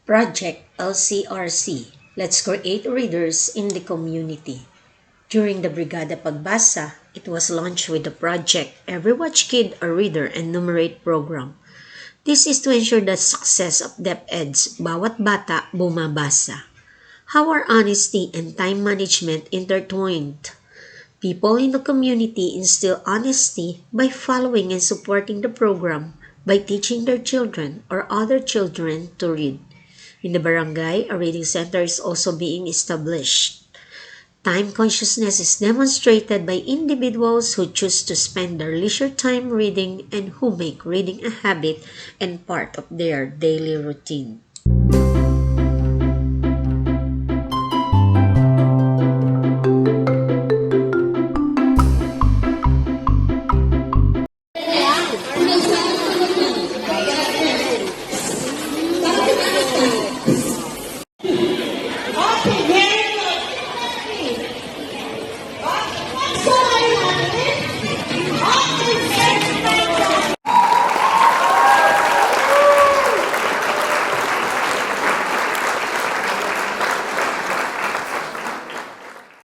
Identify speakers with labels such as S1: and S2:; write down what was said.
S1: Project LCRC. Let's create readers in the community. During the Brigada Pagbasa, it was launched with the project Every W.A.T.C.H a Reader and Numerate Program. This is to ensure the success of DepEd's Bawat Bata, Bumabasa. How are honesty and time management intertwined? People in the community instill honesty by following and supporting the program by teaching their children or other children to read. In the barangay, a reading center is also being established. Time consciousness is demonstrated by individuals who choose to spend their leisure time reading and who make reading a habit and part of their daily routine.